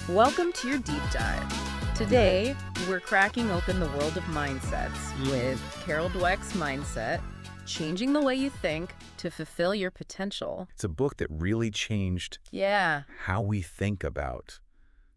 Welcome to your deep dive. Today, we're cracking open the world of mindsets with Carol Dweck's mindset, changing the way you think to fulfill your potential. It's a book that really changed Yeah, how we think about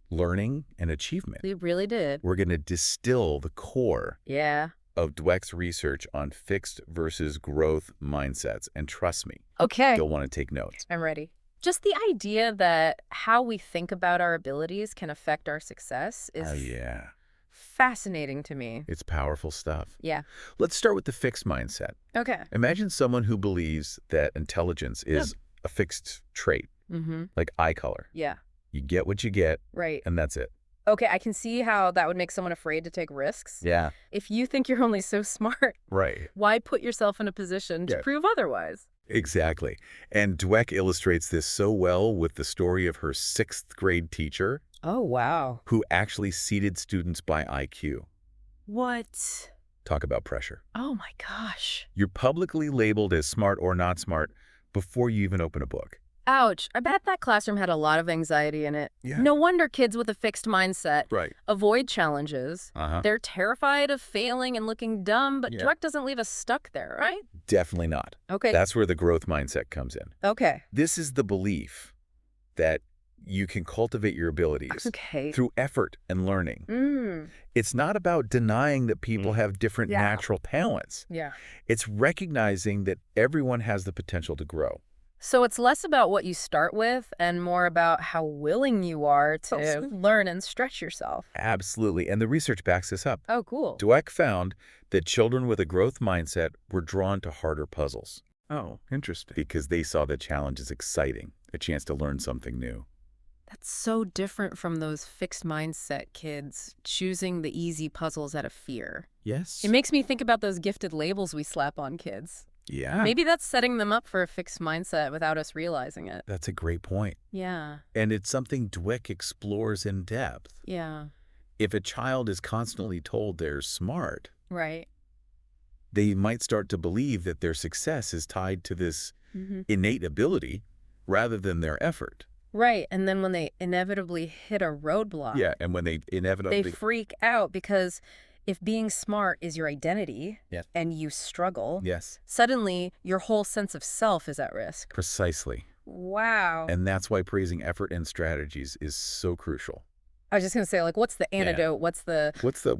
learning and achievement. we really did. We're going to distill the core Yeah. of Dweck's research on fixed versus growth mindsets. And trust me, Okay. you'll want to take notes. I'm ready. Just the idea that how we think about our abilities can affect our success is Oh, yeah. fascinating to me. It's powerful stuff. Yeah. Let's start with the fixed mindset. Okay. Imagine someone who believes that intelligence is a fixed trait, Mm-hmm. like eye color. Yeah. You get what you get, Right. and that's it. Okay, I can see how that would make someone afraid to take risks. Yeah. If you think you're only so smart, Right. why put yourself in a position to Yeah. prove otherwise? Exactly. And Dweck illustrates this so well with the story of her sixth grade teacher Oh, wow. who actually seated students by IQ. What? Talk about pressure. Oh my gosh. You're publicly labeled as smart or not smart before you even open a book. Ouch. I bet that classroom had a lot of anxiety in it. Yeah. No wonder kids with a fixed mindset Right. avoid challenges. Uh-huh. They're terrified of failing and looking dumb, but Yeah. Dweck doesn't leave us stuck there, right? Definitely not. Okay. That's where the growth mindset comes in. Okay. This is the belief that you can cultivate your abilities Okay. through effort and learning. It's not about denying that people have different Yeah. natural talents. Yeah. It's recognizing that everyone has the potential to grow. So it's less about what you start with and more about how willing you are to Absolutely. learn and stretch yourself. Absolutely. And the research backs this up. Oh, cool. Dweck found that children with a growth mindset were drawn to harder puzzles Oh, interesting. because they saw the challenge as exciting, a chance to learn something new. That's so different from those fixed mindset kids choosing the easy puzzles out of fear. Yes. It makes me think about those gifted labels we slap on kids. Yeah. Maybe that's setting them up for a fixed mindset without us realizing it. That's a great point. Yeah. And it's something Dweck explores in depth. Yeah. If a child is constantly told they're smart, Right. they might start to believe that their success is tied to this innate ability rather than their effort. Right. And then when they inevitably hit a roadblock, Yeah, and when they inevitably... they freak out because if being smart is your identity Yes. and you struggle, Yes, suddenly your whole sense of self is at risk. precisely. Wow. And that's why praising effort and strategies is so crucial. I was just going to say, like, what's the antidote? What's the...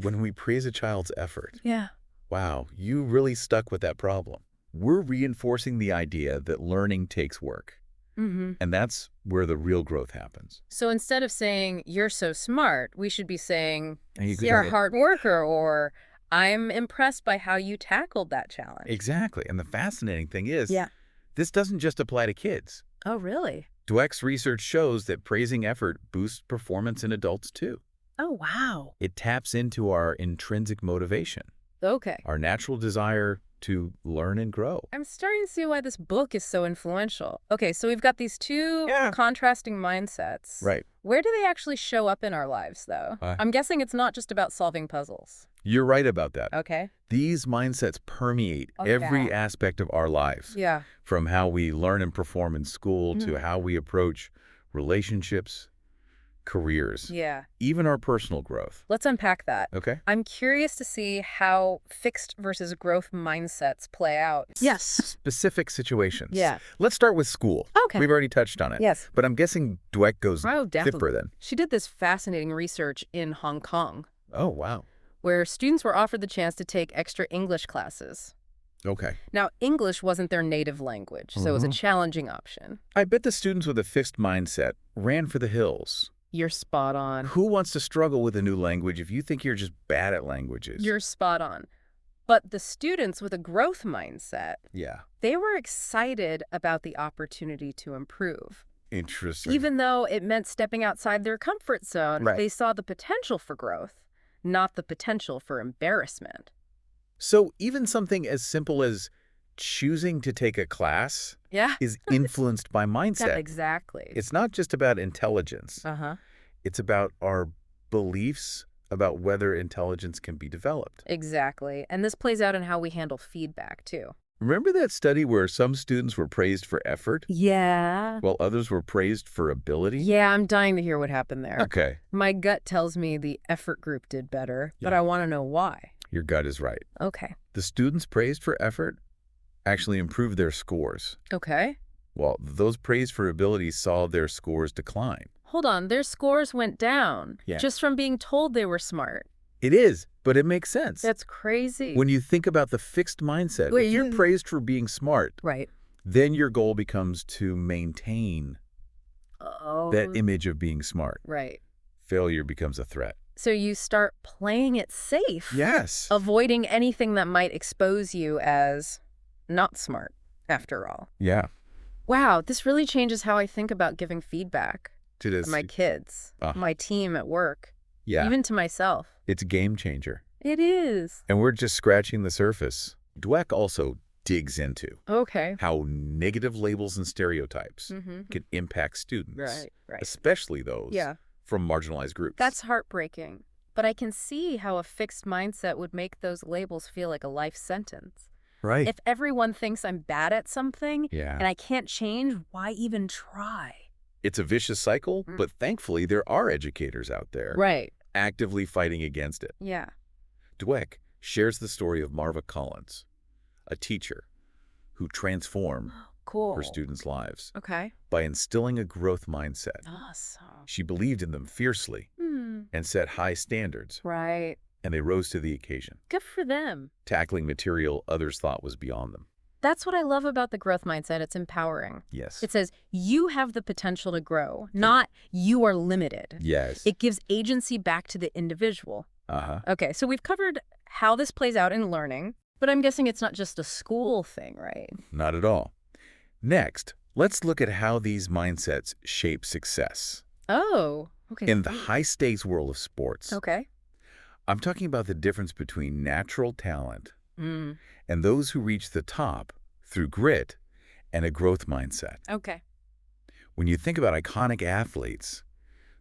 When we praise a child's effort, Yeah. wow, you really stuck with that problem. We're reinforcing the idea that learning takes work. Mm-hmm. And that's where the real growth happens. So instead of saying, you're so smart, we should be saying, And you're a hard worker, or I'm impressed by how you tackled that challenge. Exactly. And the fascinating thing is, Yeah. this doesn't just apply to kids. Oh, really? Dweck's research shows that praising effort boosts performance in adults too. Oh, wow. It taps into our intrinsic motivation, Okay. our natural desire to learn and grow. I'm starting to see why this book is so influential. Okay, so we've got these two contrasting mindsets. Right. Where do they actually show up in our lives, though? I'm guessing it's not just about solving puzzles. You're right about that. Okay. These mindsets permeate every aspect of our lives, Yeah. from how we learn and perform in school to how we approach relationships, careers, Yeah. even our personal growth. Let's unpack that. Okay? I'm curious to see how fixed versus growth mindsets play out. Yes. Specific situations. Yeah. Let's start with school. Okay. We've already touched on it. Yes. But I'm guessing Dweck goes Oh, definitely. deeper then. She did this fascinating research in Hong Kong, Oh, wow. where students were offered the chance to take extra English classes. Okay. Now, English wasn't their native language, so it was a challenging option. I bet the students with a fixed mindset ran for the hills. You're spot on. Who wants to struggle with a new language if you think you're just bad at languages? You're spot on. But the students with a growth mindset, Yeah. they were excited about the opportunity to improve. Interesting. Even though it meant stepping outside their comfort zone, Right. they saw the potential for growth, not the potential for embarrassment. So even something as simple as choosing to take a class Yeah. is influenced by mindset. Exactly. It's not just about intelligence. Uh-huh. It's about our beliefs about whether intelligence can be developed. Exactly. And this plays out in how we handle feedback, too. Remember that study where some students were praised for effort Yeah. while others were praised for ability? Yeah, I'm dying to hear what happened there. Okay. My gut tells me the effort group did better, but Yeah. I want to know why. Your gut is right. Okay. The students praised for effort actually improved their scores, Okay. while those praised for ability saw their scores decline. Hold on, their scores went down Yeah. just from being told they were smart. It is, but it makes sense. That's crazy. When you think about the fixed mindset, if you're praised for being smart, Right. then your goal becomes to maintain Oh. that image of being smart. Right. Failure becomes a threat. So you start playing it safe. Yes. Avoiding anything that might expose you as not smart, after all. Yeah. Wow, this really changes how I think about giving feedback It is. to my kids, my team at work, Yeah. even to myself. It's a game changer. It is. And we're just scratching the surface. Dweck also digs into Okay. how negative labels and stereotypes Mm-hmm. can impact students, Right. especially those from marginalized groups. That's heartbreaking. But I can see how a fixed mindset would make those labels feel like a life sentence. right. If everyone thinks I'm bad at something Yeah. and I can't change, why even try? It's a vicious cycle, but thankfully there are educators out there Right. actively fighting against it. Yeah. Dweck shares the story of Marva Collins, a teacher who transformed Cool. her students' lives Okay. by instilling a growth mindset. Awesome. She believed in them fiercely and set high standards, Right. and they rose to the occasion, Good for them. tackling material others thought was beyond them. That's what I love about the growth mindset. It's empowering. Yes. It says you have the potential to grow, not you are limited. Yes. It gives agency back to the individual. Uh-huh. Okay, so we've covered how this plays out in learning, but I'm guessing it's not just a school thing, right? Not at all. Next, let's look at how these mindsets shape success. Oh, okay. In the high-stakes world of sports, Okay. I'm talking about the difference between natural talent Mm. and those who reach the top through grit and a growth mindset. Okay. When you think about iconic athletes,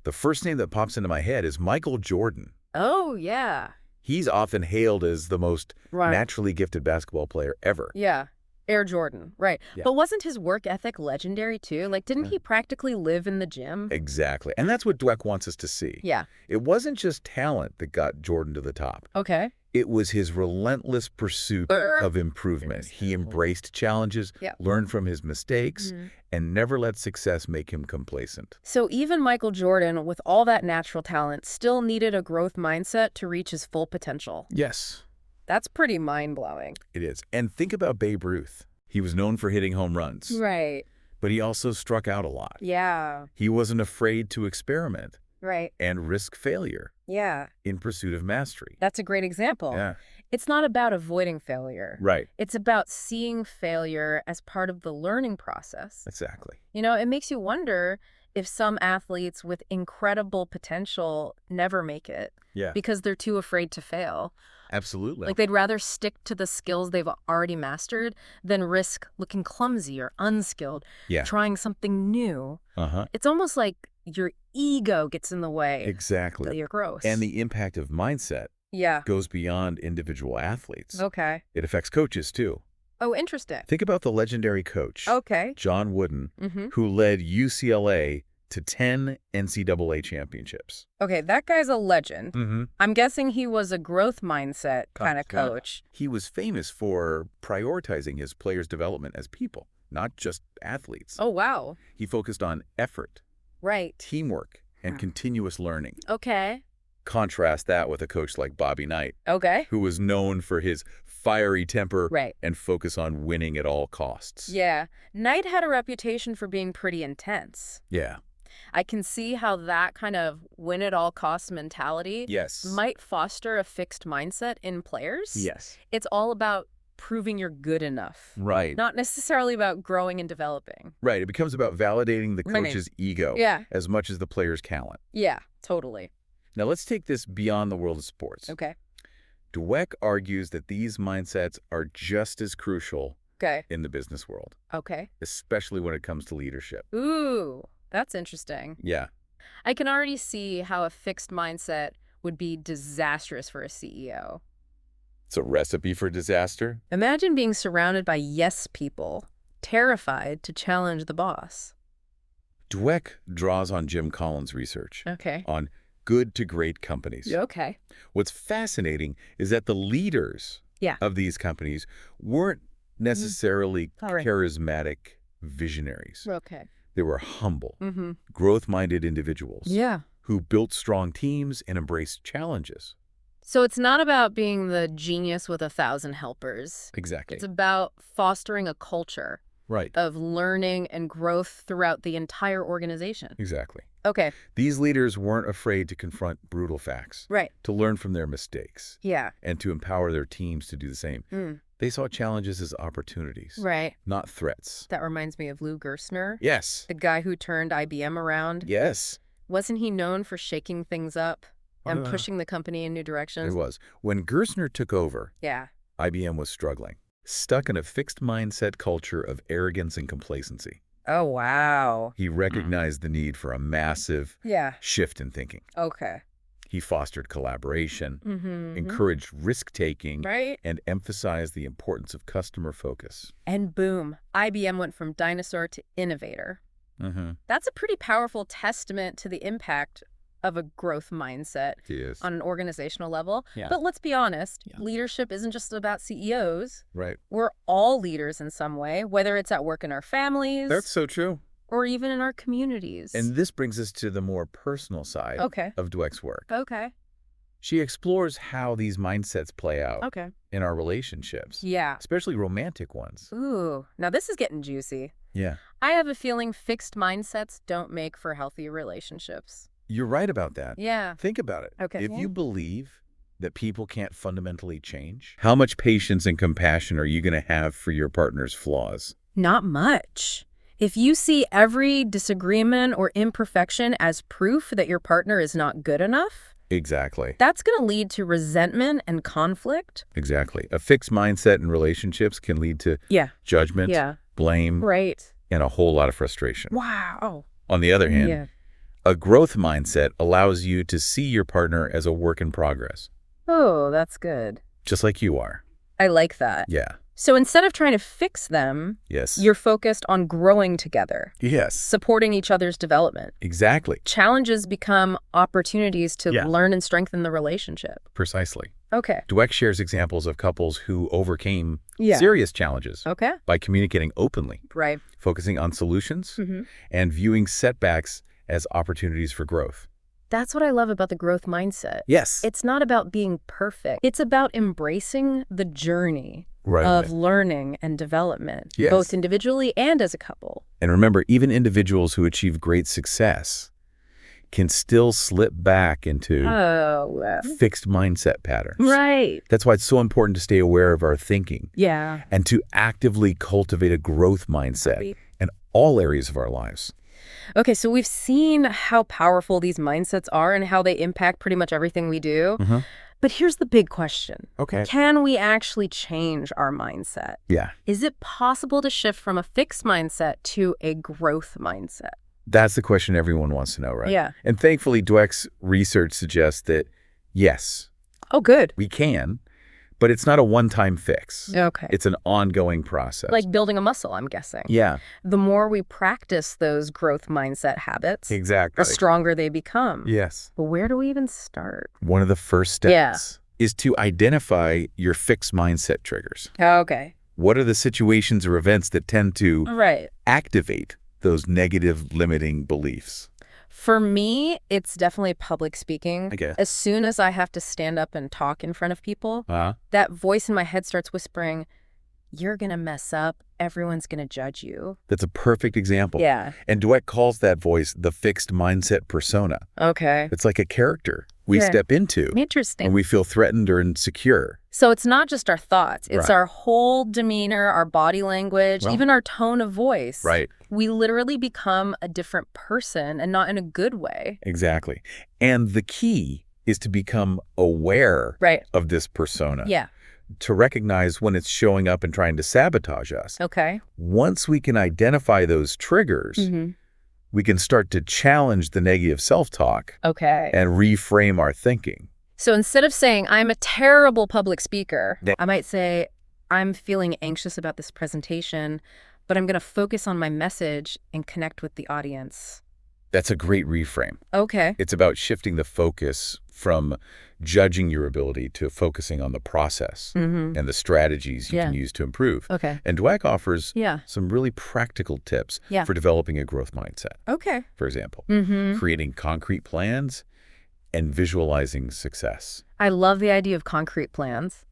the first name that pops into my head is Michael Jordan. Oh, yeah. He's often hailed as the most Right. naturally gifted basketball player ever. Yeah. Air Jordan. Right. Yeah. But wasn't his work ethic legendary too? Like, didn't he practically live in the gym? Exactly. And that's what Dweck wants us to see. Yeah. It wasn't just talent that got Jordan to the top. Okay. It was his relentless pursuit of improvement. He embraced challenges, Yeah. learned from his mistakes, Mhm. and never let success make him complacent. So even Michael Jordan, with all that natural talent, still needed a growth mindset to reach his full potential. Yes, That's pretty mind-blowing. it is. And think about Babe Ruth. He was known for hitting home runs, Right. but he also struck out a lot. Yeah. He wasn't afraid to experiment Right. and risk failure Yeah. in pursuit of mastery. That's a great example. Yeah, It's not about avoiding failure. right. It's about seeing failure as part of the learning process. Exactly. You know, it makes you wonder if some athletes with incredible potential never make it Yeah, because they're too afraid to fail. absolutely. Like they'd rather stick to the skills they've already mastered than risk looking clumsy or unskilled, Yeah. trying something new. Uh-huh. It's almost like your ego gets in the way of Exactly. your growth. And the impact of mindset yeah. goes beyond individual athletes. Okay. It affects coaches, too. Oh, interesting. Think about the legendary coach, Okay. John Wooden, Mm-hmm. who led UCLA to 10 NCAA championships. Okay, that guy's a legend. Mm-hmm. I'm guessing he was a growth mindset kind of coach. He was famous for prioritizing his players' development as people, not just athletes. Oh, wow. He focused on effort, Right. teamwork, and continuous learning. Okay. Contrast that with a coach like Bobby Knight, Okay. who was known for his fiery temper Right. and focus on winning at all costs. Yeah. Knight had a reputation for being pretty intense. Yeah. I can see how that kind of win-at-all-costs mentality Yes. might foster a fixed mindset in players. Yes. It's all about proving you're good enough, Right. not necessarily about growing and developing. Right. It becomes about validating the Right. coach's ego Yeah. as much as the player's talent. Yeah, totally. Now, let's take this beyond the world of sports. Okay. Dweck argues that these mindsets are just as crucial Okay. in the business world, Okay. especially when it comes to leadership. Ooh, that's interesting. Yeah. I can already see how a fixed mindset would be disastrous for a CEO. It's a recipe for disaster. Imagine being surrounded by yes people, terrified to challenge the boss. Dweck draws on Jim Collins' research Okay. on good to great companies. Okay. What's fascinating is that the leaders Yeah. of these companies weren't necessarily All right. charismatic visionaries. Okay. They were humble, Mm-hmm. growth-minded individuals Yeah. who built strong teams and embraced challenges. So it's not about being the genius with 1,000 helpers. Exactly. It's about fostering a culture Right. of learning and growth throughout the entire organization. Exactly. Okay. These leaders weren't afraid to confront brutal facts, Right. to learn from their mistakes, Yeah. and to empower their teams to do the same. Mm. They saw challenges as opportunities, Right. not threats. That reminds me of Lou Gerstner, Yes. the guy who turned IBM around. Yes. Wasn't he known for shaking things up and Uh, pushing the company in new directions? It was. When Gerstner took over, Yeah. IBM was struggling, stuck in a fixed mindset culture of arrogance and complacency. Oh, wow. He recognized the need for a massive Yeah. shift in thinking. Okay. He fostered collaboration, Mm-hmm. encouraged risk-taking, Right? and emphasized the importance of customer focus. And boom, IBM went from dinosaur to innovator. Mm-hmm. That's a pretty powerful testament to the impact of a growth mindset Yes. on an organizational level. Yeah. But let's be honest, Yeah. leadership isn't just about CEOs. Right. We're all leaders in some way, whether it's at work in our families That's so true. or even in our communities. And this brings us to the more personal side Okay. of Dweck's work. Okay. She explores how these mindsets play out Okay. in our relationships, Yeah. especially romantic ones. Ooh, now this is getting juicy. Yeah. I have a feeling fixed mindsets don't make for healthy relationships. You're right about that. Yeah. Think about it. Okay. If Yeah. you believe that people can't fundamentally change, how much patience and compassion are you going to have for your partner's flaws? Not much. If you see every disagreement or imperfection as proof that your partner is not good enough, Exactly. that's going to lead to resentment and conflict. Exactly. A fixed mindset in relationships can lead to Yeah. judgment, Yeah. blame, Right. and a whole lot of frustration. Wow. On the other hand, Yeah. a growth mindset allows you to see your partner as a work in progress, Oh, that's good. just like you are. I like that. Yeah. So instead of trying to fix them, Yes. you're focused on growing together, Yes. supporting each other's development. Exactly. Challenges become opportunities to Yeah. learn and strengthen the relationship. Precisely. Okay. Dweck shares examples of couples who overcame Yeah. serious challenges Okay. by communicating openly, Right. focusing on solutions, Mm-hmm. and viewing setbacks as opportunities for growth. That's what I love about the growth mindset. Yes. It's not about being perfect. It's about embracing the journey Right. of learning and development, Yes. both individually and as a couple. And remember, even individuals who achieve great success can still slip back into Oh, fixed mindset patterns. right. That's why it's so important to stay aware of our thinking Yeah. and to actively cultivate a growth mindset in all areas of our lives. Okay, so we've seen how powerful these mindsets are and how they impact pretty much everything we do. Mhm. But here's the big question. Okay. Can we actually change our mindset? Yeah. Is it possible to shift from a fixed mindset to a growth mindset? That's the question everyone wants to know, right? Yeah. And thankfully, Dweck's research suggests that, yes, Oh, good. we can, but it's not a one-time fix. Okay. It's an ongoing process. Like building a muscle, I'm guessing. Yeah, The more we practice those growth mindset habits, exactly. the stronger they become. Yes. But where do we even start? One of the first steps is to identify your fixed mindset triggers. Okay. What are the situations or events that tend to Right. activate those negative limiting beliefs? For me, it's definitely public speaking. I guess. As soon as I have to stand up and talk in front of people, Uh-huh. that voice in my head starts whispering, you're going to mess up. Everyone's going to judge you. That's a perfect example. Yeah. And Dweck calls that voice the fixed mindset persona. Okay. It's like a character we Yeah. step into Interesting. when we feel threatened or insecure. So it's not just our thoughts. It's Right. our whole demeanor, our body language, Well, even our tone of voice. Right. We literally become a different person, and not in a good way. Exactly. And the key is to become aware Right. of this persona, Yeah. to recognize when it's showing up and trying to sabotage us. Okay. Once we can identify those triggers, Mm-hmm. we can start to challenge the negative self-talk Okay. and reframe our thinking. So instead of saying, I'm a terrible public speaker, Yeah. I might say, I'm feeling anxious about this presentation, but I'm going to focus on my message and connect with the audience. That's a great reframe. Okay. It's about shifting the focus from judging your ability to focusing on the process and the strategies you can use to improve. Okay. And Dweck offers Yeah. some really practical tips Yeah. for developing a growth mindset. Okay. For example, Mm-hmm. creating concrete plans and visualizing success. I love the idea of concrete plans.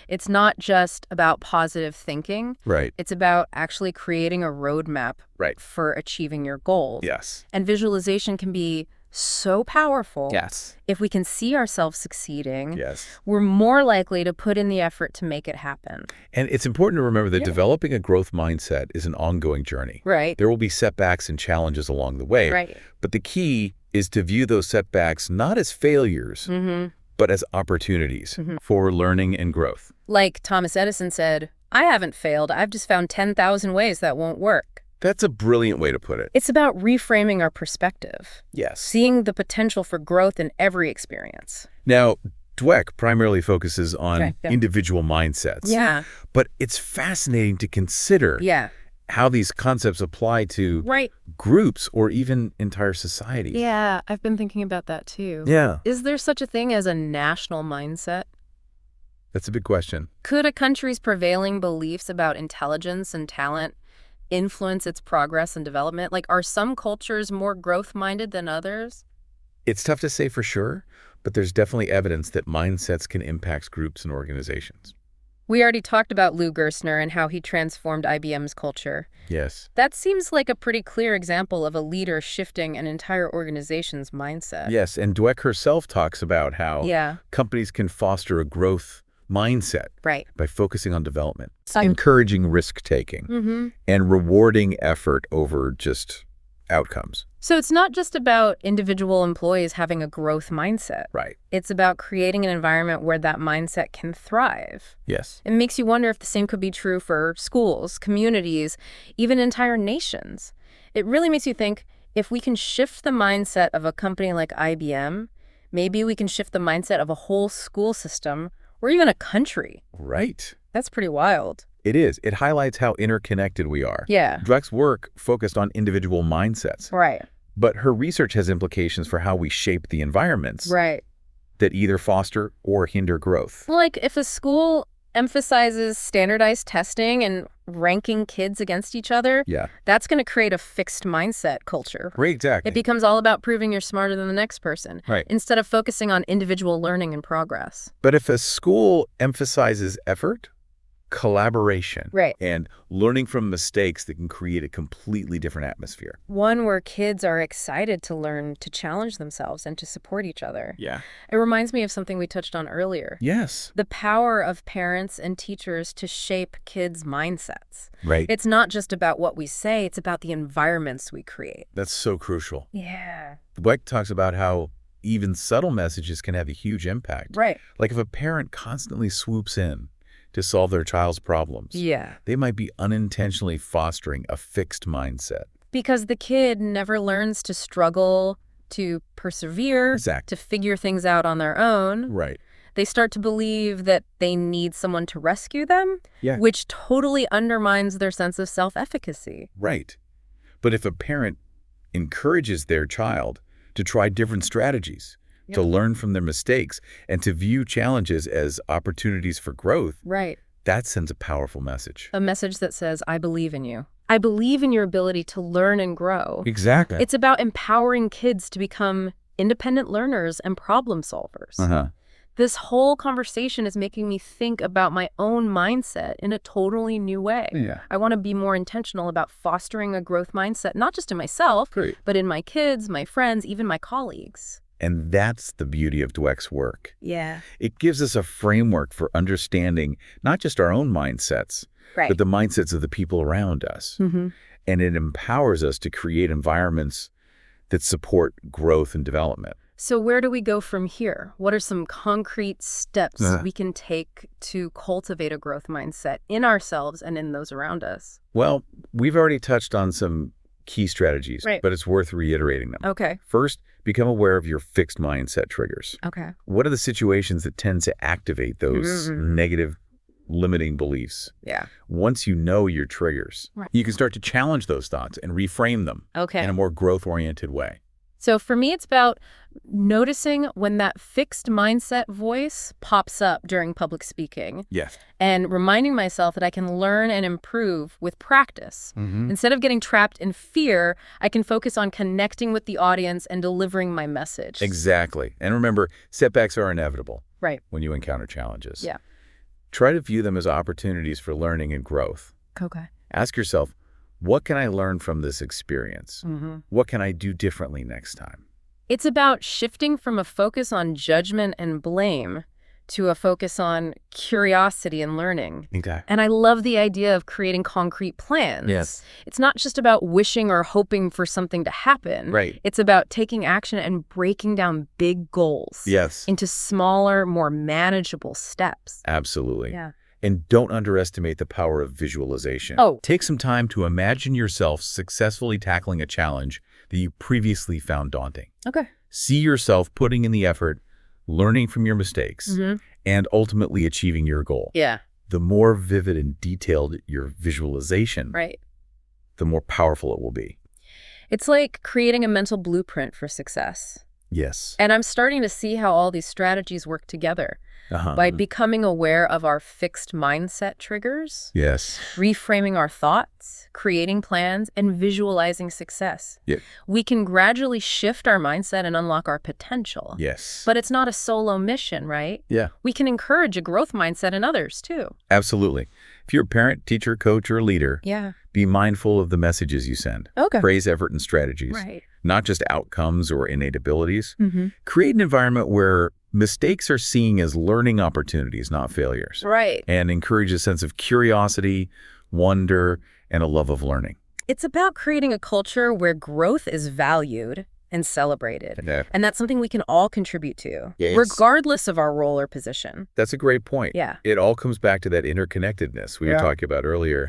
It's not just about positive thinking. Right. It's about actually creating a roadmap for achieving your goals. Yes. And visualization can be so powerful. Yes. If we can see ourselves succeeding, Yes. we're more likely to put in the effort to make it happen. And it's important to remember that developing a growth mindset is an ongoing journey. Right. There will be setbacks and challenges along the way. Right. But the key is to view those setbacks not as failures, but as opportunities for learning and growth. Like Thomas Edison said, I haven't failed. I've just found 10,000 ways that won't work. That's a brilliant way to put it. It's about reframing our perspective. Yes. Seeing the potential for growth in every experience. Now, Dweck primarily focuses on yeah. individual mindsets. Yeah. But it's fascinating to consider how these concepts apply to groups or even entire societies. Yeah, I've been thinking about that too. Yeah. Is there such a thing as a national mindset? That's a big question. Could a country's prevailing beliefs about intelligence and talent influence its progress and development? Like, are some cultures more growth-minded than others? It's tough to say for sure, but there's definitely evidence that mindsets can impact groups and organizations. We already talked about Lou Gerstner and how he transformed IBM's culture. Yes. That seems like a pretty clear example of a leader shifting an entire organization's mindset. Yes, and Dweck herself talks about how companies can foster a growth mindset by focusing on development, encouraging risk-taking, and rewarding effort over just outcomes. So it's not just about individual employees having a growth mindset. Right. It's about creating an environment where that mindset can thrive. Yes. It makes you wonder if the same could be true for schools, communities, even entire nations. It really makes you think, if we can shift the mindset of a company like IBM, maybe we can shift the mindset of a whole school system or even a country. Right. That's pretty wild. It is. It highlights how interconnected we are. Yeah. Dweck's work focused on individual mindsets. Right. But her research has implications for how we shape the environments that either foster or hinder growth. Like, if a school emphasizes standardized testing and ranking kids against each other, that's going to create a fixed mindset culture. Right, exactly. It becomes all about proving you're smarter than the next person, right, instead of focusing on individual learning and progress. But if a school emphasizes effort, collaboration, and learning from mistakes, that can create a completely different atmosphere. One where kids are excited to learn, to challenge themselves, and to support each other. Yeah. It reminds me of something we touched on earlier. Yes. The power of parents and teachers to shape kids' mindsets. Right. It's not just about what we say, it's about the environments we create. That's so crucial. Yeah. Dweck talks about how even subtle messages can have a huge impact. Right. Like if a parent constantly swoops in to solve their child's problems, they might be unintentionally fostering a fixed mindset. Because the kid never learns to struggle, to persevere, to figure things out on their own. Right. They start to believe that they need someone to rescue them, which totally undermines their sense of self-efficacy. Right. But if a parent encourages their child to try different strategies, to learn from their mistakes, and to view challenges as opportunities for growth, that sends a powerful message. A message that says, I believe in you. I believe in your ability to learn and grow. Exactly. It's about empowering kids to become independent learners and problem solvers. This whole conversation is making me think about my own mindset in a totally new way. I want to be more intentional about fostering a growth mindset, not just in myself, but in my kids, my friends, even my colleagues. And that's the beauty of Dweck's work. Yeah. It gives us a framework for understanding not just our own mindsets, but the mindsets of the people around us. And it empowers us to create environments that support growth and development. So where do we go from here? What are some concrete steps we can take to cultivate a growth mindset in ourselves and in those around us? Well, we've already touched on some key strategies, but it's worth reiterating them. Okay. First, become aware of your fixed mindset triggers. Okay. What are the situations that tend to activate those negative limiting beliefs? Yeah. Once you know your triggers, you can start to challenge those thoughts and reframe them in a more growth-oriented way. So for me, it's about noticing when that fixed mindset voice pops up during public speaking. Yes. And reminding myself that I can learn and improve with practice. Instead of getting trapped in fear, I can focus on connecting with the audience and delivering my message. Exactly. And remember, setbacks are inevitable when you encounter challenges. Yeah. Try to view them as opportunities for learning and growth. Okay. Ask yourself, what can I learn from this experience? What can I do differently next time? It's about shifting from a focus on judgment and blame to a focus on curiosity and learning. Exactly. And I love the idea of creating concrete plans. Yes. It's not just about wishing or hoping for something to happen. Right. It's about taking action and breaking down big goals into smaller, more manageable steps. Absolutely. Yeah. And don't underestimate the power of visualization. Take some time to imagine yourself successfully tackling a challenge that you previously found daunting. Okay. See yourself putting in the effort, learning from your mistakes, and ultimately achieving your goal. Yeah. The more vivid and detailed your visualization, the more powerful it will be. It's like creating a mental blueprint for success. Yes. And I'm starting to see how all these strategies work together. By becoming aware of our fixed mindset triggers, reframing our thoughts, creating plans, and visualizing success. We can gradually shift our mindset and unlock our potential. But it's not a solo mission, right? We can encourage a growth mindset in others, too. Absolutely. If you're a parent, teacher, coach, or leader, be mindful of the messages you send. Praise effort and strategies, not just outcomes or innate abilities. Create an environment where mistakes are seen as learning opportunities, not failures. And encourage a sense of curiosity, wonder, and a love of learning. It's about creating a culture where growth is valued and celebrated. And that's something we can all contribute to, regardless of our role or position. That's a great point. It all comes back to that interconnectedness we were talking about earlier.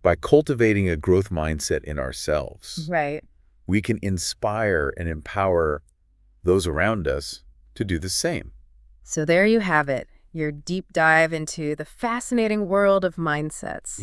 By cultivating a growth mindset in ourselves, we can inspire and empower those around us to do the same. So there you have it, your deep dive into the fascinating world of mindsets.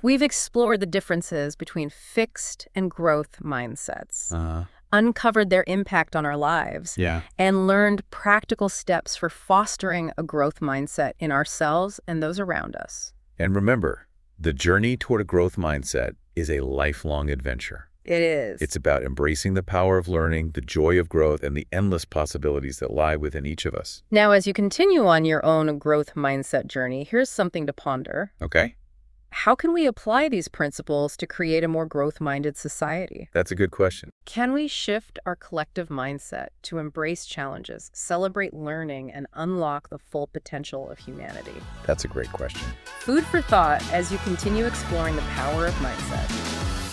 We've explored the differences between fixed and growth mindsets, uncovered their impact on our lives, and learned practical steps for fostering a growth mindset in ourselves and those around us. And remember, the journey toward a growth mindset is a lifelong adventure. It is. It's about embracing the power of learning, the joy of growth, and the endless possibilities that lie within each of us. Now, as you continue on your own growth mindset journey, here's something to ponder. Okay. How can we apply these principles to create a more growth-minded society? That's a good question. Can we shift our collective mindset to embrace challenges, celebrate learning, and unlock the full potential of humanity? That's a great question. Food for thought as you continue exploring the power of mindset.